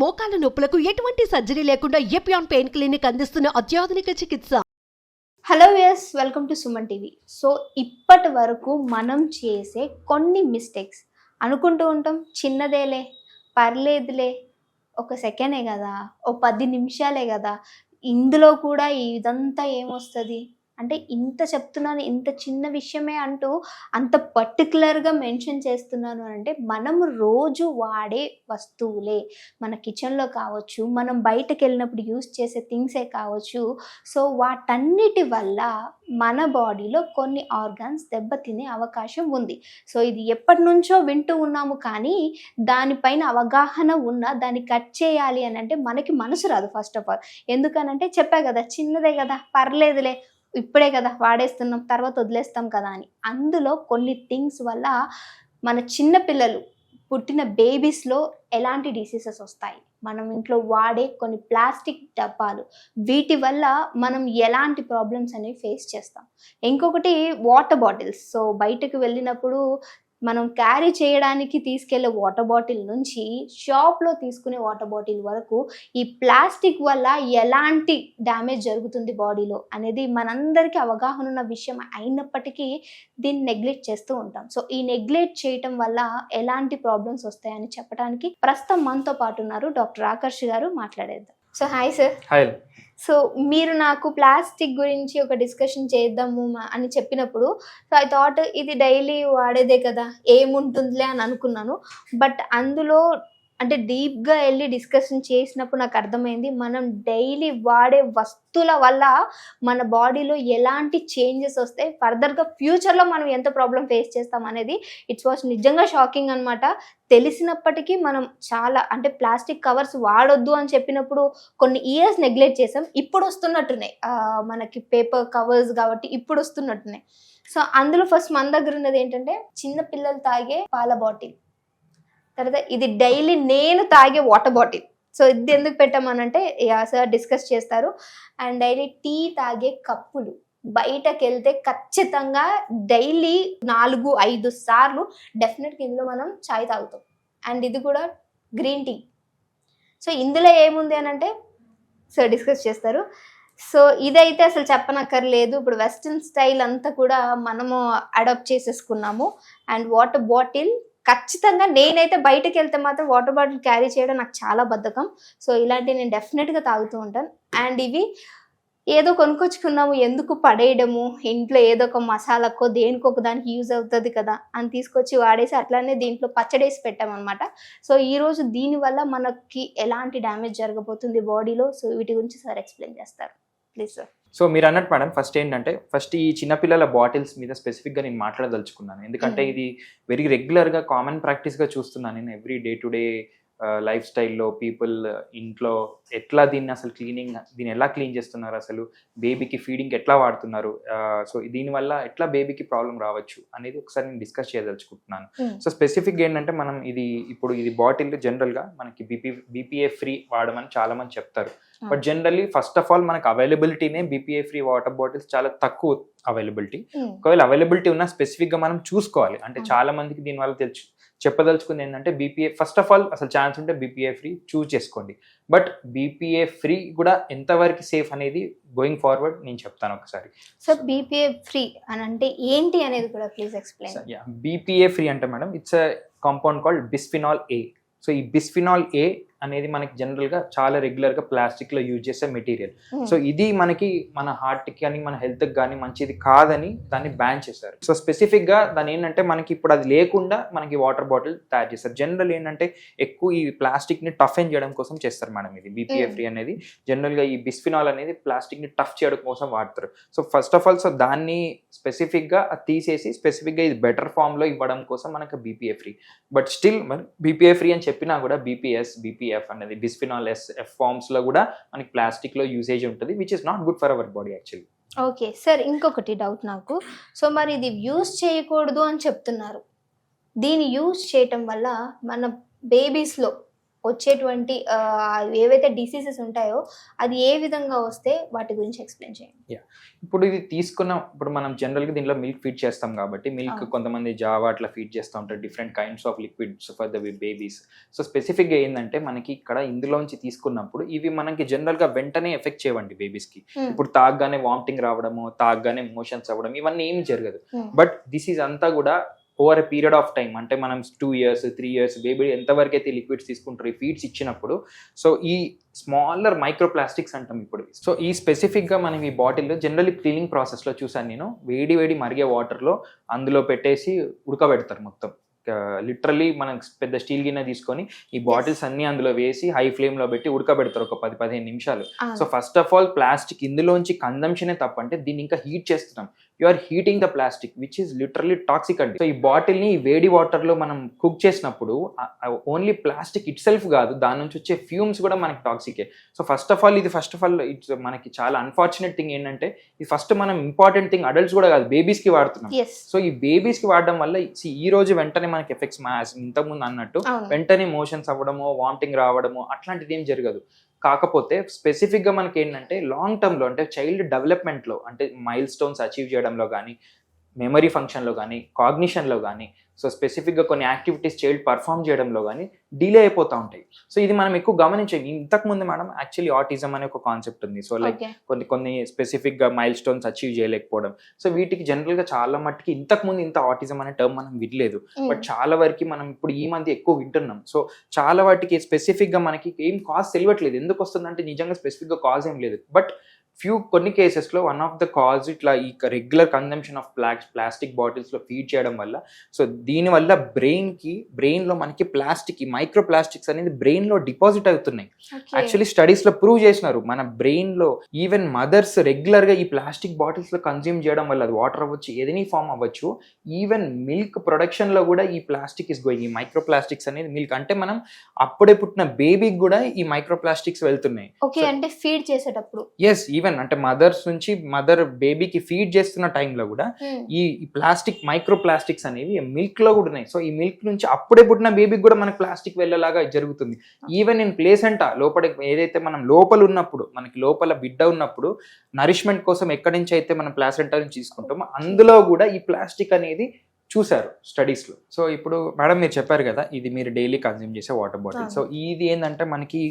మోకాల నొప్పులకు ఎటువంటి సర్జరీ లేకుండా ఎపియాన్ పెయిన్ క్లినిక్ అందిస్తున్న అత్యాధునిక చికిత్స. Hello viewers, welcome to Suman TV. So ఇప్పటి వరకు మనం చేసే కొన్ని మిస్టేక్స్ అనుకుంటూ ఉంటాం, చిన్నదేలే, పర్లేదులే, ఒక సెకండే కదా, ఓ 10 నిమిషాలే కదా, ఇందులో కూడా ఇదంతా ఏమొస్తుంది అంటే ఇంత చెప్తున్నాను, ఇంత చిన్న విషయమే అంటూ అంత పర్టికులర్గా మెన్షన్ చేస్తున్నాను అంటే మనము రోజు వాడే వస్తువులే, మన కిచెన్లో కావచ్చు, మనం బయటకు వెళ్ళినప్పుడు యూస్ చేసే థింగ్సే కావచ్చు. సో వాటన్నిటి వల్ల మన బాడీలో కొన్ని ఆర్గాన్స్ దెబ్బతినే అవకాశం ఉంది. సో ఇది ఎప్పటి నుంచో వింటూ ఉన్నాము, కానీ దానిపైన అవగాహన ఉన్నా దాన్ని కట్ చేయాలి అని అంటే మనకి మనసు రాదు. ఫస్ట్ ఆఫ్ ఆల్ ఎందుకనంటే చెప్పా కదా, చిన్నదే కదా, పర్లేదులే, ఇప్పుడే కదా వాడేస్తున్నాం, తర్వాత వదిలేస్తాం కదా అని. అందులో కొన్ని థింగ్స్ వల్ల మన చిన్న పిల్లలు పుట్టిన బేబీస్లో ఎలాంటి డిసీజెస్ వస్తాయి, మనం ఇంట్లో వాడే కొన్ని ప్లాస్టిక్ డబ్బాలు, వీటి వల్ల మనం ఎలాంటి ప్రాబ్లమ్స్ అనేవి ఫేస్ చేస్తాం. ఇంకొకటి వాటర్ బాటిల్స్. సో బయటకు వెళ్ళినప్పుడు మనం క్యారీ చేయడానికి తీసుకెళ్లే వాటర్ బాటిల్ నుంచి షాప్లో తీసుకునే వాటర్ బాటిల్ వరకు ఈ ప్లాస్టిక్ వల్ల ఎలాంటి డ్యామేజ్ జరుగుతుంది బాడీలో అనేది మనందరికీ అవగాహన ఉన్న విషయం అయినప్పటికీ దీన్ని నెగ్లెక్ట్ చేస్తూ ఉంటాం. సో ఈ నెగ్లెక్ట్ చేయటం వల్ల ఎలాంటి ప్రాబ్లమ్స్ వస్తాయని చెప్పడానికి ప్రస్తుతం మనతో పాటు ఉన్నారు డాక్టర్ ఆకర్ష్ గారు. మాట్లాడేద్దాం. So hi sir. Hi. So మీరు నాకు ప్లాస్టిక్ గురించి ఒక డిస్కషన్ చేద్దాము అని చెప్పినప్పుడు, సో ఐ థాట్ ఇది డైలీ వాడేదే కదా, ఏముంటుందిలే అని అనుకున్నాను. బట్ అందులో అంటే డీప్గా వెళ్ళి డిస్కషన్ చేసినప్పుడు నాకు అర్థమైంది, మనం డైలీ వాడే వస్తువుల వల్ల మన బాడీలో ఎలాంటి చేంజెస్ వస్తాయి, ఫర్దర్గా ఫ్యూచర్లో మనం ఎంత ప్రాబ్లం ఫేస్ చేస్తాం అనేది. ఇట్స్ వాస్ నిజంగా షాకింగ్ అనమాట. తెలిసినప్పటికీ మనం చాలా అంటే ప్లాస్టిక్ కవర్స్ వాడొద్దు అని చెప్పినప్పుడు కొన్ని ఇయర్స్ నెగ్లెక్ట్ చేసాం. ఇప్పుడు వస్తున్నట్టున్నాయి మనకి పేపర్ కవర్స్, కాబట్టి ఇప్పుడు వస్తున్నట్టున్నాయి. సో అందులో ఫస్ట్ మన దగ్గర ఉన్నది ఏంటంటే చిన్న పిల్లలు తాగే పాల బాటిల్, తర్వాత ఇది డైలీ నేను తాగే వాటర్ బాటిల్. సో ఇది ఎందుకు పెట్టామనంటే సార్ డిస్కస్ చేస్తారు. అండ్ డైలీ టీ తాగే కప్పులు, బయటకు వెళ్తే ఖచ్చితంగా డైలీ 4-5 సార్లు డెఫినెట్గా ఇందులో మనం చాయ్ తాగుతాం. అండ్ ఇది కూడా గ్రీన్ టీ. సో ఇందులో ఏముంది అని అంటే సార్ డిస్కస్ చేస్తారు. సో ఇదైతే అసలు చెప్పనక్కర్లేదు, ఇప్పుడు వెస్ట్రన్ స్టైల్ అంతా కూడా మనము అడాప్ట్ చేసేసుకున్నాము. అండ్ వాటర్ బాటిల్ ఖచ్చితంగా నేనైతే బయటకు వెళ్తే మాత్రం వాటర్ బాటిల్ క్యారీ చేయడం నాకు చాలా బద్ధకం. సో ఇలాంటివి నేను డెఫినెట్గా తాగుతూ ఉంటాను. అండ్ ఇవి ఏదో కొనుక్కొచ్చుకున్నాము, ఎందుకు పడేయడము, ఇంట్లో ఏదో ఒక మసాలాకో దేనికో ఒక దానికి యూజ్ అవుతుంది కదా అని తీసుకొచ్చి వాడేసి అట్లానే దీంట్లో పచ్చడేసి పెట్టామన్నమాట. సో ఈరోజు దీనివల్ల మనకి ఎలాంటి డ్యామేజ్ జరగబోతుంది బాడీలో, సో వీటి గురించి సార్ ఎక్స్ప్లెయిన్ చేస్తారు ప్లీజ్ సార్. సో మీరు అన్నట్టు మేడం, ఫస్ట్ ఈ చిన్నపిల్లల బాటిల్స్ మీద స్పెసిఫిక్గా నేను మాట్లాడదలుచుకున్నాను. ఎందుకంటే ఇది వెరీ రెగ్యులర్గా కామన్ ప్రాక్టీస్గా చూస్తున్నాను నేను every day to day life స్టైల్లో. పీపుల్ ఇంట్లో ఎట్లా దీన్ని అసలు దీన్ని ఎలా క్లీన్ చేస్తున్నారు, అసలు బేబీకి ఫీడింగ్ ఎట్లా వాడుతున్నారు, సో దీనివల్ల ఎట్లా బేబీకి ప్రాబ్లం రావచ్చు అనేది ఒకసారి నేను డిస్కస్ చేయదలుచుకుంటున్నాను. సో స్పెసిఫిక్గా ఏంటంటే మనం ఇది బాటిల్ జనరల్గా మనకి బీపీఏ ఫ్రీ వాడమని చాలా మంది చెప్తారు. But generally first of all మనకు అవైలబిలిటీనే బీపీఏ ఫ్రీ వాటర్ బాటిల్స్ చాలా తక్కువ అవైలబిలిటీ. ఒకవేళ అవైలబిలిటీ ఉన్నా స్పెసిఫిక్గా మనం చూసుకోవాలి. అంటే చాలా మందికి దీనివల్ల చెప్పదలుచుకుంది ఏంటంటే బీపీఏ ఫస్ట్ ఆఫ్ ఆల్ అసలు ఛాన్స్ ఉంటే బీపీఏ ఫ్రీ చూస్ చేసుకోండి. బట్ బీపీఏ ఫ్రీ కూడా ఎంతవరకు సేఫ్ అనేది గోయింగ్ ఫార్వర్డ్ నేను చెప్తాను ఒకసారి. సో బీపీఏ ఫ్రీ అని అంటే ఏంటి అనేది కూడా ప్లీజ్ ఎక్స్ప్లెయిన్. బీపీఏ ఫ్రీ అంటే madam it's a compound called bisphenol A. So ఈ బిస్ఫినాల్ ఏ అనేది మనకి జనరల్గా చాలా రెగ్యులర్గా ప్లాస్టిక్లో యూజ్ చేసే మెటీరియల్. సో ఇది మనకి మన హార్ట్కి కానీ మన హెల్త్కి కానీ మంచిది కాదని దాన్ని బ్యాన్ చేశారు. సో స్పెసిఫిక్గా దాని ఏంటంటే మనకి ఇప్పుడు అది లేకుండా మనకి వాటర్ బాటిల్ తయారు చేస్తారు. జనరల్ ఏంటంటే ఎక్కువ ఈ ప్లాస్టిక్ని టఫెన్ చేయడం కోసం చేస్తారు మేడం. ఇది బీపీఏ ఫ్రీ అనేది జనరల్గా ఈ బిస్ఫినాల్ అనేది ప్లాస్టిక్ని టఫ్ చేయడం కోసం వాడతారు. So first of all so దాన్ని స్పెసిఫిక్గా తీసేసి స్పెసిఫిక్గా ఇది బెటర్ ఫామ్లో ఇవ్వడం కోసం మనకు బీపీఏ ఫ్రీ. బట్ స్టిల్ మరి బీపీఏ ఫ్రీ అని చెప్పినా కూడా బీపీఎఫ్ అనేది బిస్ఫినాల్ ఎఫ్ ఫార్మ్స్ లో కూడా మనకి ప్లాస్టిక్ లో యూసేజ్ ఉంటుంది, which is not good for our body actually. Okay sir, ఇంకొకటి డౌట్ నాకు. సో మరి ఇది యూజ్ చేయకూడదు అని చెప్తున్నారు, దీన్ని యూజ్ చేయటం వల్ల మన బేబీస్లో వచ్చేటువంటి ఏవైతే డిసీజెస్ ఉంటాయో అది ఏ విధంగా వస్తే వాటి గురించి ఎక్స్ప్లెయిన్ చేయండి. ఇప్పుడు ఇది ఇప్పుడు మనం జనరల్గా దీంట్లో మిల్క్ ఫీడ్ చేస్తాం కాబట్టి మిల్క్ కొంతమంది జావా అట్లా ఫీడ్ చేస్తూ ఉంటారు, different kinds of liquids for the babies. So స్పెసిఫిక్గా ఏంటంటే మనకి ఇక్కడ ఇందులోంచి తీసుకున్నప్పుడు ఇవి మనకి జనరల్గా వెంటనే ఎఫెక్ట్ చేయవండి బేబీస్కి. ఇప్పుడు తాగ్గానే వామిటింగ్ రావడము, తాగ్గానే మోషన్స్ అవ్వడం ఇవన్నీ ఏమి జరగదు. బట్ దిస్ ఈజ్ అంతా కూడా over a period of time, అంటే మనం 2 years 3 years బేబీ ఎంతవరకు అయితే లిక్విడ్స్ తీసుకుంటారు ఈ ఫీడ్స్ ఇచ్చినప్పుడు, సో ఈ స్మాలర్ మైక్రో ప్లాస్టిక్స్ అంటాం ఇప్పుడు. సో ఈ స్పెసిఫిక్గా మనం ఈ బాటిల్లో జనరల్లీ క్లీనింగ్ ప్రాసెస్లో చూసాను నేను, వేడి మరిగే వాటర్లో అందులో పెట్టేసి ఉడకబెడతారు మొత్తం. లిటరల్లీ మనం పెద్ద స్టీల్ గిన్నె తీసుకొని ఈ బాటిల్స్ అన్ని అందులో వేసి హై ఫ్లేమ్ లో పెట్టి ఉడకబెడతారు ఒక 10-15 నిమిషాలు. So first of all plastic ఇందులోంచి కన్జంప్షనే తప్ప, అంటే దీన్ని ఇంకా హీట్ చేస్తున్నాం. You are heating the plastic which is literally toxic అండి. సో ఈ బాటిల్ ని వేడి వాటర్ లో మనం కుక్ చేసినప్పుడు ఓన్లీ ప్లాస్టిక్ ఇట్ సెల్ఫ్ కాదు, దాని నుంచి వచ్చే ఫ్యూమ్స్ కూడా మనకి టాక్సికే. So first of all it's మనకి చాలా అన్ఫార్చునేట్ థింగ్ ఏంటంటే ఇది ఫస్ట్ మనం ఇంపార్టెంట్ థింగ్ అడల్ట్స్ కూడా కాదు, బేబీస్ కి వాడుతున్నాం. సో ఈ బేబీస్ కి వాడడం వల్ల ఈ రోజు వెంటనే మనకి ఎఫెక్ట్స్ ఇంతకుముందు అన్నట్టు వెంటనే మోషన్స్ అవ్వడము, వామిటింగ్ రావడము అట్లాంటిది ఏం జరగదు. కాకపోతే స్పెసిఫిక్గా మనకి ఏంటంటే లాంగ్ టర్మ్లో, అంటే చైల్డ్ డెవలప్మెంట్లో, అంటే మైల్ స్టోన్స్ అచీవ్ చేయడంలో కానీ, మెమరీ ఫంక్షన్లో కానీ, కాగ్నిషన్లో కానీ, సో స్పెసిఫిక్గా కొన్ని యాక్టివిటీస్ చైల్డ్ పర్ఫామ్ చేయడంలో కానీ డిలే అయిపోతూ ఉంటాయి. సో ఇది మనం ఎక్కువ గమనించాం. ఇంతకుముందు మేడం యాక్చువల్లీ ఆటిజం అనే ఒక కాన్సెప్ట్ ఉంది. సో లైక్ కొన్ని స్పెసిఫిక్గా మైల్ స్టోన్స్ అచీవ్ చేయలేకపోవడం, సో వీటికి జనరల్గా చాలా మట్టుకి ఇంతకుముందు ఇంత ఆటిజం అనే టర్మ్ మనం వినలేదు. బట్ చాలా వరకు మనం ఇప్పుడు ఈ మధ్య ఎక్కువ వింటున్నాం. సో చాలా వాటికి స్పెసిఫిక్గా మనకి ఏం కాజ్ తెలియట్లేదు. ఎందుకు వస్తుందంటే నిజంగా స్పెసిఫిక్గా కాజ్ ఏం లేదు. బట్ కొన్ని కేసెస్లో వన్ ఆఫ్ ద కాజ్ ఇట్లా ఈ రెగ్యులర్ కన్జంప్షన్ ఆఫ్ ప్లాస్టిక్ బాటిల్స్లో ఫీడ్ చేయడం వల్ల, సో దీనివల్ల బ్రెయిన్లో మనకి ఈ మైక్రో ప్లాస్టిక్స్ అనేది బ్రెయిన్లో డిపాజిట్ అవుతున్నాయి. యాక్చువల్లీ స్టడీస్లో ప్రూవ్ చేసినారు, మన బ్రెయిన్లో ఈవెన్ మదర్స్ రెగ్యులర్గా ఈ ప్లాస్టిక్ బాటిల్స్లో కన్జ్యూమ్ చేయడం వల్ల, అది వాటర్ అవ్వచ్చు, ఏదైనా ఫామ్ అవ్వచ్చు, ఈవెన్ మిల్క్ ప్రొడక్షన్లో కూడా ఈ ప్లాస్టిక్ ఇస్ గోయింగ్. ఈ మైక్రో ప్లాస్టిక్స్ అనేది మిల్క్, అంటే మనం అప్పుడే పుట్టిన బేబీకి కూడా ఈ మైక్రో ప్లాస్టిక్స్ వెళ్తున్నాయి. అంటే ఫీడ్ చేసేటప్పుడు అంటే మదర్ బేబీకి ఫీడ్ చేస్తున్న టైంలో కూడా ఈ మైక్రో ప్లాస్టిక్స్ అనేవి మిల్క్ లో కూడా ఉన్నాయి. సో ఈ మిల్క్ నుంచి అప్పుడే పుట్టిన బేబీకి కూడా మనకి ప్లాస్టిక్ వెళ్ళేలాగా జరుగుతుంది. ఈవెన్ ఇన్ ప్లేసెంటా లోపల ఏదైతే మనం లోపల ఉన్నప్పుడు, మనకి లోపల బిడ్డ ఉన్నప్పుడు నరిష్మెంట్ కోసం ఎక్కడి నుంచి అయితే మనం ప్లాసెంటా నుంచి తీసుకుంటామో అందులో కూడా ఈ ప్లాస్టిక్ అనేది చూసారు స్టడీస్ లో. సో ఇప్పుడు మేడం మీరు చెప్పారు కదా, ఇది మీరు డైలీ కన్జ్యూమ్ చేసే వాటర్ బాటిల్. సో ఇది ఏంటంటే మనకి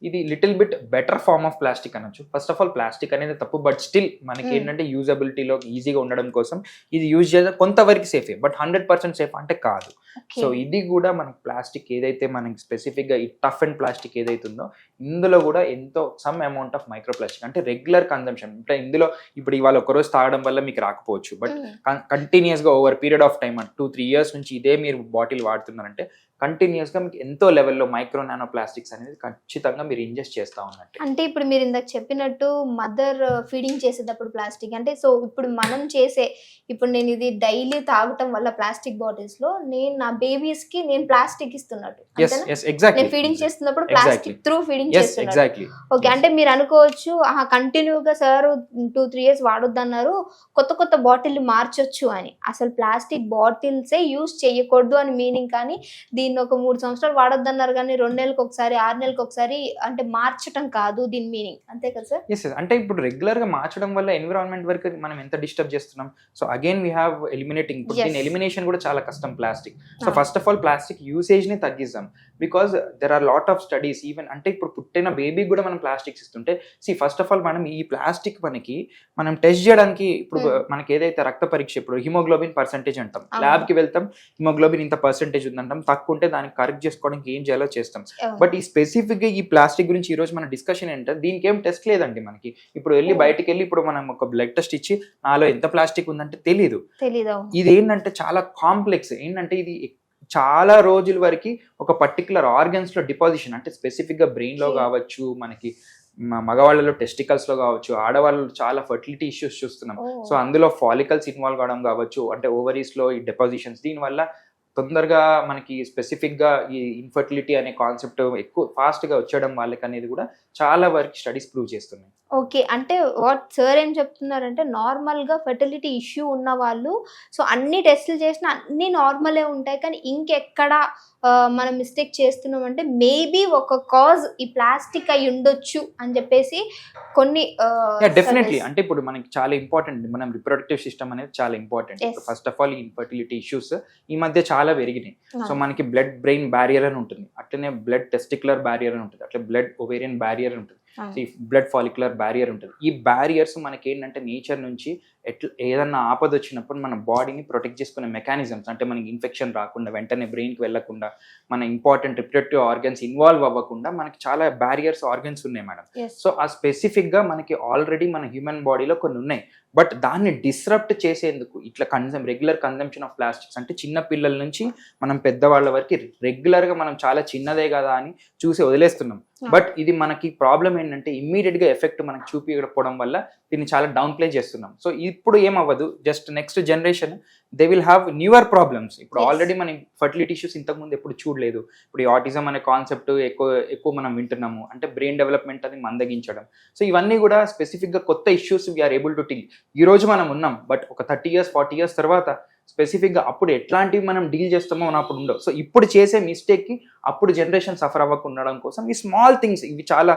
ఇది little bit better form of plastic అనొచ్చు. ఫస్ట్ ఆఫ్ ఆల్ ప్లాస్టిక్ అనేది తప్పు, బట్ స్టిల్ మనకి ఏంటంటే యూజబిలిటీలో ఈజీగా ఉండడం కోసం ఇది యూజ్ చేసే కొంతవరకు సేఫే, బట్ 100% సేఫ్ అంటే కాదు. సో ఇది కూడా మనకి ప్లాస్టిక్ ఏదైతే మనకి స్పెసిఫిక్గా ఈ టఫ్ అండ్ ప్లాస్టిక్ ఏదైతే ఉందో ఇందులో కూడా ఎంతో some amount of micro plastic, అంటే రెగ్యులర్ కన్జంప్షన్, అంటే ఇందులో ఇప్పుడు ఇవాళ ఒకరోజు తాగడం వల్ల మీకు రాకపోవచ్చు, బట్ కంటిన్యూస్గా over period of time 2-3 years నుంచి ఇదే మీరు బాటిల్ వాడుతున్నారంటే కంటిన్యూస్గా మీకు ఎంతో లెవెల్లో మైక్రో నానో ప్లాస్టిక్స్ అనేది ఖచ్చితంగా మీరు ఇంజెస్ట్ చేస్తూ ఉన్నట్టు. అంటే ఇప్పుడు మీరు ఇందాక చెప్పినట్టు మదర్ ఫీడింగ్ చేసేటప్పుడు ప్లాస్టిక్, అంటే సో ఇప్పుడు మనం ఇప్పుడు నేను ఇది డైలీ తాగటం వల్ల ప్లాస్టిక్ బాటిల్స్ లో నేను నా బేబీస్ కి నేను ప్లాస్టిక్ ఇస్తున్నట్టు, నేను ఫీడింగ్ చేస్తున్నప్పుడు ప్లాస్టిక్ త్రూ ఫీడింగ్ చేస్తున్నట్టు. ఓకే, అంటే మీరు అనుకోవచ్చు కంటిన్యూగా సార్ 2-3 years వాడొద్దన్నారు, కొత్త బాటిల్ మార్చొచ్చు అని. అసలు ప్లాస్టిక్ బాటిల్సే యూజ్ చేయకూడదు అని మీనింగ్, కానీ దీన్ని ఒక 3 సంవత్సరాలు వాడొద్దన్నారు కానీ 2 నెలలకు ఒకసారి 6 నెలలకు ఒకసారి అంటే మార్చడం కాదు దీని మీనింగ్, అంతే కదా సార్? ఎస్, అంటే ఇప్పుడు రెగ్యులర్ గా మార్చడం వల్ల ఎన్విరాన్మెంట్ వరకు మనం ఎంత డిస్టర్బ్ చేస్తున్నాం. So again we have eliminating, ఇప్పుడు దీని ఎలిమినేషన్ కూడా చాలా కష్టం plastic. So first of all plastic usage ని తగ్గిద్దాం, because there are lot of studies. Even అంటే ఇప్పుడు పుట్టిన బేబీకి కూడా మనం ప్లాస్టిక్స్ ఇస్తుంటే, ఫస్ట్ ఆఫ్ ఆల్ మనం ఈ ప్లాస్టిక్ మనం టెస్ట్ చేయడానికి ఇప్పుడు మనకి ఏదైతే రక్త పరీక్ష, ఇప్పుడు హిమోగ్లోబిన్ పర్సెంటేజ్ అంటాం, ల్యాబ్ కి వెళ్తాం, హిమోగ్లోబిన్ ఇంత పర్సెంటేజ్ ఉందంటాం, తక్కువ ఉంటే దానికి కరెక్ట్ చేసుకోవడానికి ఏం చేయాలో చేస్తాం. బట్ ఈ స్పెసిఫిక్ గా ఈ ప్లాస్టిక్ గురించి ఈ రోజు మన డిస్కషన్ ఏంటంటే, దీనికి ఏం టెస్ట్ లేదండి మనకి. ఇప్పుడు బయటికి వెళ్ళి ఇప్పుడు మనం ఒక బ్లడ్ టెస్ట్ ఇచ్చి నాలో ఎంత ప్లాస్టిక్ ఉందంటే తెలీదు. ఇది ఏంటంటే చాలా కాంప్లెక్స్. ఏంటంటే ఇది చాలా రోజుల వరకు ఒక పర్టికులర్ ఆర్గన్స్ లో డిపాజిషన్, అంటే స్పెసిఫిక్ గా బ్రెయిన్ లో కావచ్చు, మనకి మగవాళ్ళలో టెస్టికల్స్ లో కావచ్చు, ఆడవాళ్ళలో చాలా ఫర్టిలిటీ ఇష్యూస్ చూస్తున్నాం. సో అందులో ఫాలికల్స్ ఇన్వాల్వ్ కావడం కావచ్చు, అంటే ఓవరీస్ లో ఈ డిపాజిషన్స్, దీనివల్ల తొందరగా మనకి స్పెసిఫిక్గా ఈ ఇన్ఫర్టిలిటీ అనే కాన్సెప్ట్ ఎక్కువ ఫాస్ట్గా వచ్చేయడం వాళ్ళకి అనేది కూడా చాలా వరకు స్టడీస్ ప్రూవ్ చేస్తున్నాయి. ఓకే. అంటే వాట్ సార్ ఏం చెప్తున్నారంటే నార్మల్‌గా ఫెర్టిలిటీ ఇష్యూ ఉన్న వాళ్ళు సో అన్ని టెస్టులు చేసినా అన్నీ నార్మలే ఉంటాయి. కానీ ఇంకెక్కడ మనం మిస్టేక్ చేస్తున్నామంటే మేబీ ఒక కాజ్ ఈ ప్లాస్టిక్ అయి ఉండొచ్చు అని చెప్పేసి కొన్ని డెఫినెట్లీ. అంటే ఇప్పుడు మనకి చాలా ఇంపార్టెంట్, మనం రిప్రొడక్టివ్ సిస్టమ్ అనేది చాలా important. Yes. First of all infertility issues ఈ మధ్య చాలా పెరిగినాయి. సో మనకి బ్లడ్ బ్రెయిన్ బ్యారియర్ అని ఉంటుంది, అట్లనే బ్లడ్ టెస్టిక్యులర్ బ్యారియర్ అని ఉంటుంది, అట్లా బ్లడ్ ఓవేరియన్ బ్యారియర్ ఉంటుంది, బ్లడ్ ఫాలిక్యులర్ బ్యారియర్ ఉంటుంది. ఈ బ్యారియర్స్ మనకి ఏంటంటే నేచర్ నుంచి ఏదన్నా ఆపద వచ్చినప్పుడు మన బాడీని ప్రొటెక్ట్ చేసుకునే మెకానిజమ్స్. అంటే మనకి ఇన్ఫెక్షన్ రాకుండా, వెంటనే బ్రెయిన్కి వెళ్ళకుండా, మన ఇంపార్టెంట్ రిప్రొడక్టివ్ ఆర్గన్స్ ఇన్వాల్వ్ అవ్వకుండా మనకి చాలా బ్యారియర్స్ ఆర్గన్స్ ఉన్నాయి మేడం. సో ఆ స్పెసిఫిక్గా మనకి ఆల్రెడీ మన హ్యూమన్ బాడీలో కొన్ని ఉన్నాయి. బట్ దాన్ని డిస్రప్ట్ చేసేందుకు ఇట్లా రెగ్యులర్ కన్జంప్షన్ ఆఫ్ ప్లాస్టిక్స్, అంటే చిన్న పిల్లల నుంచి మనం పెద్దవాళ్ళ వరకు రెగ్యులర్గా మనం చాలా చిన్నదే కదా అని చూసి వదిలేస్తున్నాం. బట్ ఇది మనకి ప్రాబ్లం ఏంటంటే ఇమ్మీడియట్గా ఎఫెక్ట్ మనకి చూపించకపోవడం వల్ల దీన్ని చాలా డౌన్ ప్లే చేస్తున్నాం. సో ఇప్పుడు ఏమవ్వదు, just next generation they will have newer problems. ఇప్పుడు ఆల్రెడీ మనం ఫర్టిలిటీ ఇష్యూస్ ఇంతకుముందు ఎప్పుడు చూడలేదు. ఇప్పుడు ఈ ఆటిజం అనే కాన్సెప్ట్ ఎక్కువ మనం వింటున్నాము, అంటే బ్రెయిన్ డెవలప్మెంట్ అది మందగించడం. సో ఇవన్నీ కూడా స్పెసిఫిక్గా కొత్త issues we are able to deal. ఈ రోజు మనం ఉన్నాం, బట్ ఒక 30 years 40 years తర్వాత స్పెసిఫిక్గా అప్పుడు ఎట్లాంటివి మనం డీల్ చేస్తామో మనం అప్పుడు ఉండవు. సో ఇప్పుడు చేసే మిస్టేక్కి అప్పుడు జనరేషన్ సఫర్ అవ్వకుండా ఉండడం కోసం ఈ స్మాల్ థింగ్స్ ఇవి చాలా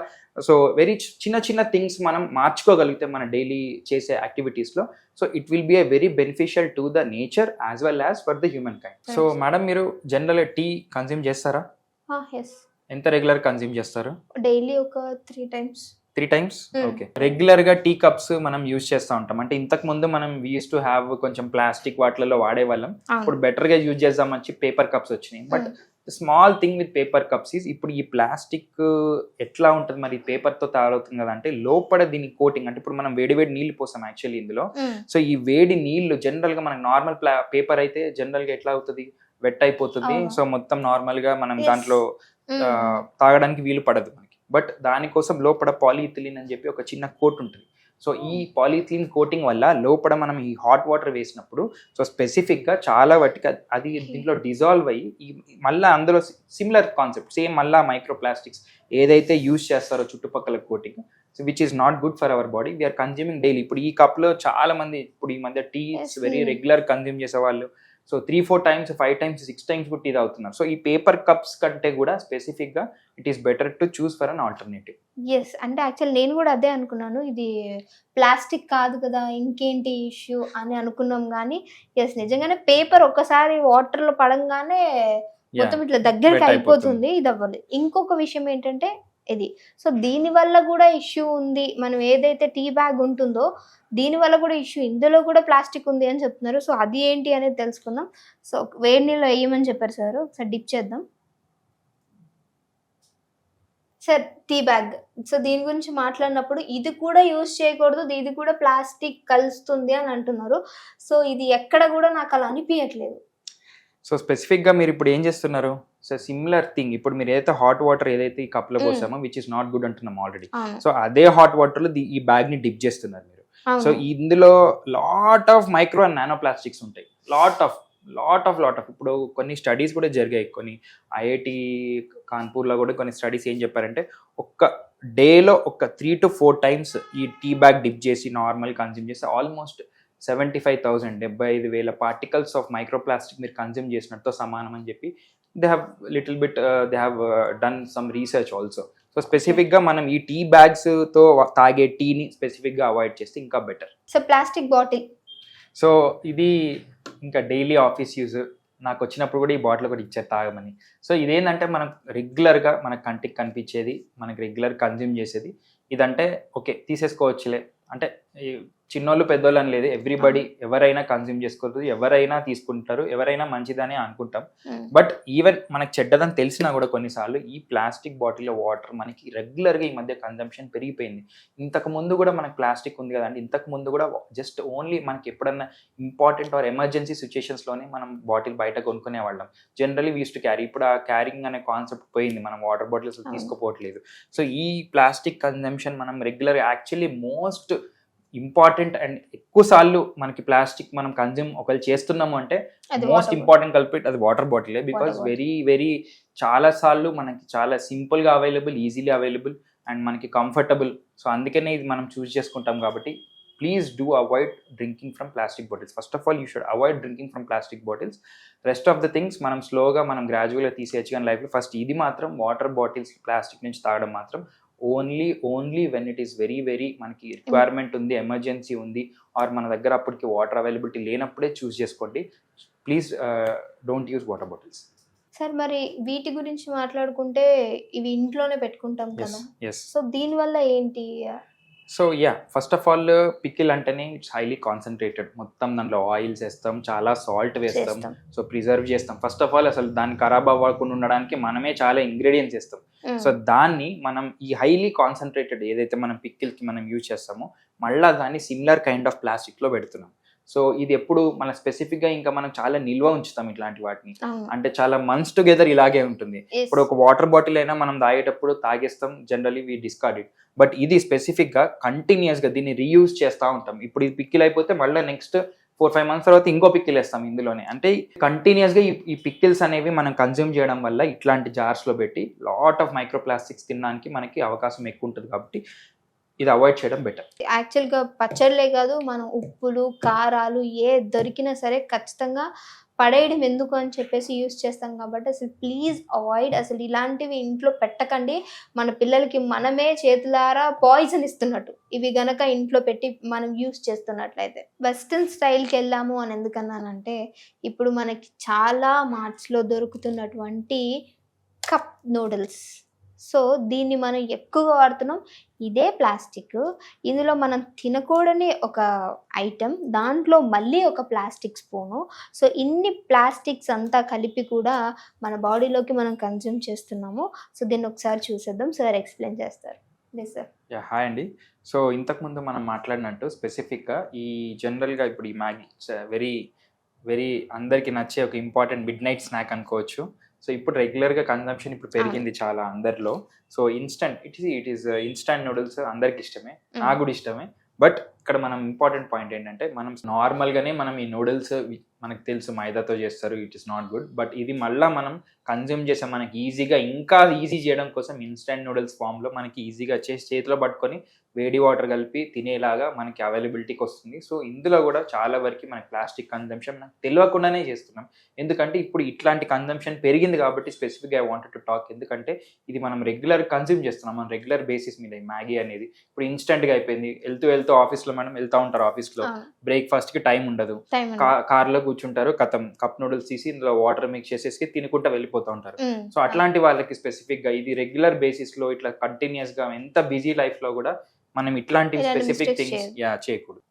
వెరీ చిన్న థింగ్స్ మనం మార్చుకోగలిగితే మన డైలీ చేసే యాక్టివిటీస్లో, so it will be a very beneficial to the nature as well as for the human kind. So madam, మీరు జనరల్గా టీ కన్జ్యూమ్ చేస్తారా? ఎంత రెగ్యులర్ కన్జ్యూమ్ చేస్తారు? డైలీ ఒక 3 times. 3 times? ఓకే. రెగ్యులర్ గా టీ కప్స్ మనం యూజ్ చేస్తూ ఉంటాం. అంటే ఇంతకు ముందు మనం యూస్ టు హ్యావ్ కొంచెం ప్లాస్టిక్ వాటిలలో వాడేవాళ్ళం. ఇప్పుడు బెటర్ గా యూజ్ చేద్దామని పేపర్ కప్స్ వచ్చినాయి. But small thing with paper cups is, ఇప్పుడు ఈ ప్లాస్టిక్ ఎట్లా ఉంటుంది మరి పేపర్ తో తయారవుతుంది కదా అంటే లోపల దీని కోటింగ్, అంటే ఇప్పుడు మనం వేడి నీళ్లు పోసాం యాక్చువల్లీ ఇందులో. సో ఈ వేడి నీళ్లు జనరల్ గా మనకి నార్మల్ పేపర్ అయితే జనరల్ గా ఎట్లా అవుతుంది, వెట్ అయిపోతుంది. సో మొత్తం నార్మల్ గా మనం దాంట్లో తాగడానికి వీలు పడదు మనకి. బట్ దానికోసం లోపల పాలిఇథిలిన్ అని చెప్పి ఒక చిన్న కోట్ ఉంటుంది. సో ఈ పాలిథిలిన్ కోటింగ్ వల్ల లోపల మనం ఈ హాట్ వాటర్ వేసినప్పుడు సో స్పెసిఫిక్గా చాలా వాటికి అది దీంట్లో డిజాల్వ్ అయ్యి మళ్ళీ అందులో సిమిలర్ కాన్సెప్ట్ సేమ్ మళ్ళీ మైక్రో ప్లాస్టిక్స్ ఏదైతే యూజ్ చేస్తారో చుట్టుపక్కల coating, so which is not good for our body. We are consuming daily. ఇప్పుడు ఈ కప్లో చాలా మంది ఇప్పుడు ఈ మధ్య టీ వెరీ రెగ్యులర్ కన్జ్యూమ్ చేసే వాళ్ళు సో 3-4 times 5 times 6 times కూడా టీ తాగుతున్నారు. సో ఈ పేపర్ కప్స్ కంటే కూడా స్పెసిఫిక్గా it is better to choose for an alternative. Yes, అంటే యాక్చువల్ నేను కూడా అదే అనుకున్నాను, ఇది ప్లాస్టిక్ కాదు కదా ఇంకేంటి ఇష్యూ అని అనుకున్నాం. కానీ ఎస్, నిజంగానే పేపర్ ఒక్కసారి వాటర్లో పడంగానే మొత్తం ఇట్లా దగ్గరికి అయిపోతుంది, ఇది అవ్వదు. ఇంకొక విషయం ఏంటంటే ఇది, సో దీనివల్ల కూడా ఇష్యూ ఉంది. మనం ఏదైతే టీ బ్యాగ్ ఉంటుందో దీనివల్ల కూడా ఇష్యూ, ఇందులో కూడా ప్లాస్టిక్ ఉంది అని చెప్తున్నారు. సో అది ఏంటి అనేది తెలుసుకుందాం. సో వేడి నీళ్ళు వేయమని చెప్పారు సార్, ఒకసారి డిప్ చేద్దాం. సార్ టీ బ్యాగ్, సో దీని గురించి మాట్లాడినప్పుడు ఇది కూడా యూజ్ చేయకూడదు, ఇది కూడా ప్లాస్టిక్ కలుస్తుంది అని అంటున్నారు. సో ఇది ఎక్కడ కూడా నాకు అలా అనిపించట్లేదు. సో స్పెసిఫిక్గా మీరు ఇప్పుడు ఏం చేస్తున్నారు? సో సిమిలర్ థింగ్, ఇప్పుడు మీరు ఏదైతే హాట్ వాటర్ ఏదైతే ఈ కప్లో పోసామో విచ్ ఇస్ నాట్ గుడ్ అంటున్నాం ఆల్రెడీ. సో అదే హాట్ వాటర్లో ఈ బ్యాగ్ని డిప్ చేస్తున్నారు మీరు. సో ఇందులో lot of micro and nano plastics ఉంటాయి, లాట్ ఆఫ్ ఇప్పుడు కొన్ని స్టడీస్ కూడా జరిగాయి. కొన్ని ఐఐటి కాన్పూర్లో కూడా కొన్ని స్టడీస్ ఏం చెప్పారంటే ఒక్క డేలో ఒక 3 to 4 times ఈ టీ బ్యాగ్ డిప్ చేసి నార్మల్ కన్జ్యూమ్ చేస్తే ఆల్మోస్ట్ 75,000 పార్టికల్స్ ఆఫ్ మైక్రోప్లాస్టిక్ మీరు కన్జ్యూమ్ చేసినట్టు సమానం అని చెప్పి they have done some research also. So స్పెసిఫిక్గా మనం ఈ టీ బ్యాగ్స్తో తాగే టీని స్పెసిఫిక్గా అవాయిడ్ చేస్తే ఇంకా better. So plastic bottle, so ఇది ఇంకా డైలీ ఆఫీస్ యూజ్. నాకు వచ్చినప్పుడు కూడా ఈ బాటిల్ కూడా ఇచ్చారు తాగమని. సో ఇదేంటంటే మనం రెగ్యులర్గా మన కంటికి కనిపించేది, మనకి రెగ్యులర్ కన్జ్యూమ్ చేసేది. ఇదంటే ఓకే తీసేసుకోవచ్చులే, అంటే చిన్నోళ్ళు పెద్దోళ్ళు అని లేదు, ఎవ్రీబడి ఎవరైనా కన్జ్యూమ్ చేసుకోవచ్చు, ఎవరైనా తీసుకుంటారు, ఎవరైనా మంచిదని అనుకుంటాం. బట్ ఈవెన్ మనకు చెడ్డదని తెలిసినా కూడా కొన్నిసార్లు ఈ ప్లాస్టిక్ బాటిల్లో వాటర్ మనకి రెగ్యులర్గా ఈ మధ్య కన్జంప్షన్ పెరిగిపోయింది. ఇంతకు ముందు కూడా మనకు ప్లాస్టిక్ ఉంది కదండి, ఇంతకు ముందు కూడా జస్ట్ ఓన్లీ మనకి ఎప్పుడన్నా ఇంపార్టెంట్ ఆర్ ఎమర్జెన్సీ సిచ్యుయేషన్స్లోనే మనం బాటిల్ బయట కొనుక్కునే వాళ్ళం. Generally we use to carry. ఇప్పుడు ఆ క్యారింగ్ అనే కాన్సెప్ట్ పోయింది, మనం వాటర్ బాటిల్స్ తీసుకోపోవట్లేదు. సో ఈ ప్లాస్టిక్ కన్జంప్షన్ మనం regular actually most important and ఎక్కువ సార్లు మనకి ప్లాస్టిక్ మనం కన్జ్యూమ్ ఒకవేళ చేస్తున్నాము అంటే అది మోస్ట్ water ఇంపార్టెంట్ కల్పిట్ అది వాటర్ బాటిలే. Because bottle. వెరీ వెరీ చాలా సార్లు మనకి చాలా సింపుల్గా అవైలబుల్, ఈజీలీ అవైలబుల్ అండ్ మనకి కంఫర్టబుల్. సో అందుకనే ఇది మనం చూస్ చేసుకుంటాం. కాబట్టి please do avoid drinking from plastic bottles. First of all you should avoid drinking from plastic bottles. Rest of the things మనం స్లోగా మనం గ్రాడ్యువల్గా తీసేయచ్చు కానీ లైఫ్లో ఫస్ట్ ఇది మాత్రం వాటర్ బాటిల్స్ ప్లాస్టిక్ నుంచి తాగడం మాత్రం only when it is very very మనకి రిక్వైర్మెంట్ ఉంది, ఎమర్జెన్సీ ఉంది, ఆర్ మన దగ్గర అప్పటికి వాటర్ అవైలబిలిటీ లేనప్పుడే చూస్ చేసుకోండి. Please don't use water bottles. Sir మరి వీటి గురించి మాట్లాడుకుంటే ఇవి ఇంట్లోనే పెట్టుకుంటాం కదా, ఎస్. సో దీనివల్ల ఏంటి? So yeah, first of all pickle అంటేనే ఇట్స్ హైలీ కాన్సన్ట్రేటెడ్. మొత్తం దాంట్లో ఆయిల్స్ వేస్తాం, చాలా సాల్ట్ వేస్తాం, చేస్తాం. సో ప్రిజర్వ్ చేస్తాం. ఫస్ట్ ఆఫ్ ఆల్ అసలు దాన్ని ఖరాబ్ అవ్వకుండా ఉండడానికి మనమే చాలా ఇంగ్రీడియంట్స్ వేస్తాం. సో దాన్ని మనం ఈ హైలీ కాన్సన్ట్రేటెడ్ ఏదైతే మనం పికిల్కి మనం యూజ్ చేస్తామో మళ్ళీ దాన్ని సిమిలర్ కైండ్ ఆఫ్ ప్లాస్టిక్లో పెడుతున్నాం. సో ఇది ఎప్పుడు మన స్పెసిఫిక్గా ఇంకా మనం చాలా నిల్వ ఉంచుతాం ఇట్లాంటి వాటిని, అంటే చాలా మంత్స్ టుగెదర్ ఇలాగే ఉంటుంది. ఇప్పుడు ఒక వాటర్ బాటిల్ అయినా మనం తాగేటప్పుడు తాగేస్తాం, generally we discard it. But ఇది స్పెసిఫిక్గా కంటిన్యూస్గా దీన్ని రీయూజ్ చేస్తూ ఉంటాం. ఇప్పుడు ఇది పిక్కిల్ అయిపోతే మళ్ళీ నెక్స్ట్ 4-5 months తర్వాత ఇంకో పిక్కిల్ వేస్తాం ఇందులోనే. అంటే కంటిన్యూస్గా ఈ పిక్కిల్స్ అనేవి మనం కన్జ్యూమ్ చేయడం వల్ల ఇట్లాంటి జార్స్లో పెట్టి లాట్ ఆఫ్ మైక్రో ప్లాస్టిక్స్ తినడానికి మనకి అవకాశం ఎక్కువ ఉంటుంది. కాబట్టి ఇది అవాయిడ్ చేయడం బెటర్. యాక్చువల్గా పచ్చళ్ళే కాదు, మనం ఉప్పులు కారాలు ఏ దొరికినా సరే ఖచ్చితంగా పడేయడం ఎందుకు అని చెప్పేసి యూస్ చేస్తాం. కాబట్టి అసలు ప్లీజ్ అవాయిడ్, అసలు ఇలాంటివి ఇంట్లో పెట్టకండి. మన పిల్లలకి మనమే చేతులారా పాయిజన్ ఇస్తున్నట్టు ఇవి గనక ఇంట్లో పెట్టి మనం యూస్ చేస్తున్నట్లయితే. వెస్ట్రన్ స్టైల్కి వెళ్ళాము అని ఎందుకన్నానంటే, ఇప్పుడు మనకి చాలా మార్ట్స్లో దొరుకుతున్నటువంటి కప్ నూడిల్స్, సో దీన్ని మనం ఎక్కువగా వాడుతున్నాం. ఇదే ప్లాస్టిక్, ఇందులో మనం తినకూడని ఒక ఐటెం, దాంట్లో మళ్ళీ ఒక ప్లాస్టిక్ స్పూను. సో ఇన్ని ప్లాస్టిక్స్ అంతా కలిపి కూడా మన బాడీలోకి మనం కన్జ్యూమ్ చేస్తున్నాము. సో దీన్ని ఒకసారి చూసేద్దాం, సార్ ఎక్స్ప్లెయిన్ చేస్తారు. Please sir. యా, హాయ్ అండి. సో ఇంతకుముందు మనం మాట్లాడినట్టు స్పెసిఫిక్గా ఈ జనరల్గా ఇప్పుడు ఈ మ్యాగీ వెరీ వెరీ అందరికీ నచ్చే ఒక ఇంపార్టెంట్ మిడ్ నైట్ స్నాక్ అనుకోవచ్చు. సో ఇప్పుడు రెగ్యులర్గా కన్జంప్షన్ ఇప్పుడు పెరిగింది చాలా అందరిలో. So it is instant noodles అందరికి ఇష్టమే, నాకు కూడా ఇష్టమే. బట్ ఇక్కడ మనం ఇంపార్టెంట్ పాయింట్ ఏంటంటే, మనం నార్మల్గానే మనం ఈ నూడిల్స్ మనకు తెలుసు మైదాతో చేస్తారు, it is not good. But ఇది మళ్ళీ మనం కన్జ్యూమ్ చేసాం మనకి ఈజీగా, ఇంకా ఈజీ చేయడం కోసం ఇన్స్టంట్ నూడిల్స్ ఫామ్లో మనకి ఈజీగా చేసి చేతిలో పట్టుకొని వేడి వాటర్ కలిపి తినేలాగా మనకి అవైలబిలిటీకి వస్తుంది. సో ఇందులో కూడా చాలా వరకు మనకి ప్లాస్టిక్ కన్జంప్షన్ మనకు తెలియకుండానే చేస్తున్నాం. ఎందుకంటే ఇప్పుడు ఇట్లాంటి కన్జంప్షన్ పెరిగింది కాబట్టి స్పెసిఫిక్గా ఐ వాంటెడ్ టు టాక్. ఎందుకంటే ఇది మనం రెగ్యులర్ కన్జ్యూమ్ చేస్తున్నాం, మనం రెగ్యులర్ బేసిస్ మీద. ఈ మ్యాగీ అనేది ఇప్పుడు ఇన్స్టెంట్గా అయిపోయింది. వెళ్తూ ఆఫీస్లో మనం వెళ్తూ ఉంటారు, ఆఫీస్లో బ్రేక్ఫాస్ట్కి టైం ఉండదు, కార్లో కూర్చుంటారు, కప్ నూడిల్స్ తీసి ఇందులో వాటర్ మిక్స్ చేసేసి తినుకుంటూ వెళ్ళిపోతూ ఉంటారు. సో అట్లాంటి వాళ్ళకి స్పెసిఫిక్గా ఇది రెగ్యులర్ బేసిస్లో ఇట్లా కంటిన్యూస్గా ఎంత బిజీ లైఫ్లో కూడా మనం ఇట్లాంటి స్పెసిఫిక్ థింగ్స్ చేయకూడదు.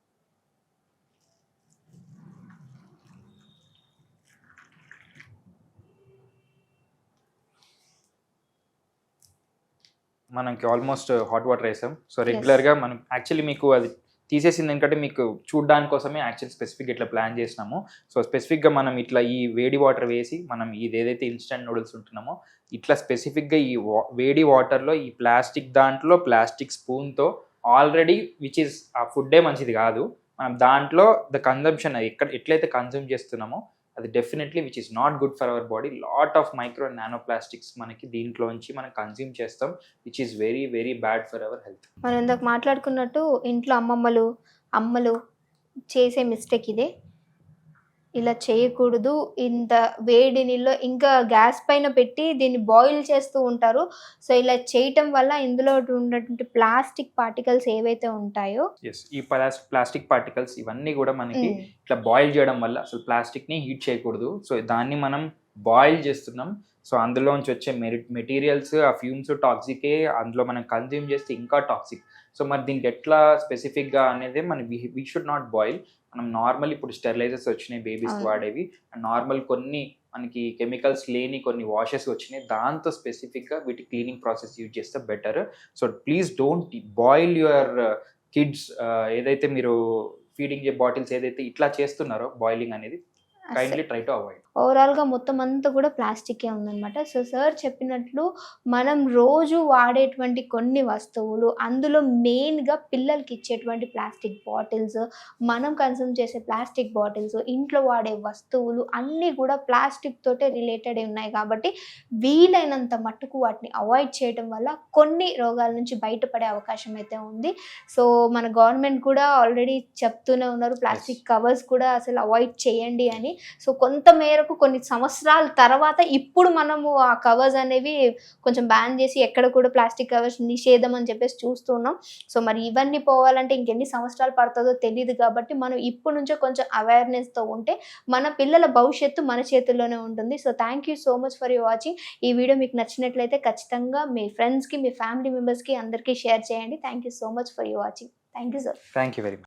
మనకి ఆల్మోస్ట్ హాట్ వాటర్ వేసాం. సో రెగ్యులర్గా మనం యాక్చువల్లీ మీకు అది తీసేసింది ఎందుకంటే మీకు చూడడానికి కోసమే యాక్చువల్ స్పెసిఫిక్ ఇట్లా ప్లాన్ చేసినాము. సో స్పెసిఫిక్గా మనం ఇట్లా ఈ వేడి వాటర్ వేసి మనం ఇది ఏదైతే ఇన్స్టంట్ నూడిల్స్ ఉంటున్నామో ఇట్లా స్పెసిఫిక్గా ఈ వేడి వాటర్లో ఈ ప్లాస్టిక్ దాంట్లో ప్లాస్టిక్ స్పూన్తో ఆల్రెడీ విచ్ ఈస్ ఆ ఫుడ్డే మంచిది కాదు, మనం దాంట్లో ద కన్జంప్షన్ ఎట్లయితే కన్జ్యూమ్ చేస్తున్నామో అది definitely which is not good for our body. Lot of micro nano plastics మనకి దీంట్లోంచి మనం కన్జ్యూమ్ చేస్తాం, which is very very bad for our health. మనం ఇందాక మాట్లాడుకున్నట్టు ఇంట్లో అమ్మలు చేసే మిస్టేక్ ఇదే. ఇలా చేయకూడదు. ఇంత వేడి నీళ్ళు ఇంకా గ్యాస్ పైన పెట్టి దీన్ని బాయిల్ చేస్తూ ఉంటారు. సో ఇలా చేయటం వల్ల ఇందులో ఉన్నటువంటి ప్లాస్టిక్ పార్టికల్స్ ఏవైతే ఉంటాయో, ఈ ప్లాస్టిక్ పార్టికల్స్ ఇవన్నీ కూడా మనకి ఇట్లా బాయిల్ చేయడం వల్ల అసలు ప్లాస్టిక్ని హీట్ చేయకూడదు. సో దాన్ని మనం బాయిల్ చేస్తున్నాం. సో అందులోంచి వచ్చే మెటీరియల్స్ ఆ ఫ్యూమ్స్ టాక్సికే, అందులో మనం కన్జ్యూమ్ చేస్తే ఇంకా టాక్సిక్. సో మరి దీనికి ఎట్లా స్పెసిఫిక్గా అనేది మనం వీ షుడ్ నాట్ బాయిల్. మనం నార్మల్ ఇప్పుడు స్టెరిలైజర్స్ వచ్చినాయి బేబీస్కి వాడేవి, నార్మల్ కొన్ని మనకి కెమికల్స్ లేని కొన్ని వాషెస్ వచ్చినాయి, దాంతో స్పెసిఫిక్గా వీటి క్లీనింగ్ ప్రాసెస్ యూజ్ చేస్తే better. So please don't boil your kids. ఏదైతే మీరు ఫీడింగ్ బాటిల్స్ ఏదైతే ఇట్లా చేస్తున్నారో బాయిలింగ్ అనేది కైండ్లీ ట్రై టు అవాయిడ్. ఓవరాల్గా మొత్తం అంతా కూడా ప్లాస్టికే ఉందన్నమాట. సో సార్ చెప్పినట్లు మనం రోజు వాడేటువంటి కొన్ని వస్తువులు, అందులో మెయిన్గా పిల్లలకి ఇచ్చేటువంటి ప్లాస్టిక్ బాటిల్స్, మనం కన్సూమ్ చేసే ప్లాస్టిక్ బాటిల్స్, ఇంట్లో వాడే వస్తువులు అన్నీ కూడా ప్లాస్టిక్ తోటే రిలేటెడ్ ఉన్నాయి కాబట్టి వీలైనంత మట్టుకు వాటిని అవాయిడ్ చేయడం వల్ల కొన్ని రోగాల నుంచి బయటపడే అవకాశం అయితే ఉంది. సో మన గవర్నమెంట్ కూడా ఆల్రెడీ చెప్తూనే ఉన్నారు ప్లాస్టిక్ కవర్స్ కూడా అసలు అవాయిడ్ చేయండి అని. సో కొంత మేరకు కొన్ని సంవత్సరాల తర్వాత ఇప్పుడు మనము ఆ కవర్స్ అనేవి కొంచెం బ్యాన్ చేసి ఎక్కడ కూడా ప్లాస్టిక్ కవర్స్ నిషేధం అని చెప్పేసి చూస్తున్నాం. సో మరి ఇవన్నీ పోవాలంటే ఇంకెన్ని సంవత్సరాలు పడుతుందో తెలియదు కాబట్టి మనం ఇప్పటి నుంచే కొంచెం అవేర్నెస్తో ఉంటే మన పిల్లల భవిష్యత్తు మన చేతుల్లోనే ఉంటుంది. So thank you so much for your watching. ఈ వీడియో మీకు నచ్చినట్లయితే ఖచ్చితంగా మీ ఫ్రెండ్స్కి, మీ ఫ్యామిలీ మెంబర్స్కి అందరికీ షేర్ చేయండి. Thank you so much for your watching. Thank you sir. Thank you very much.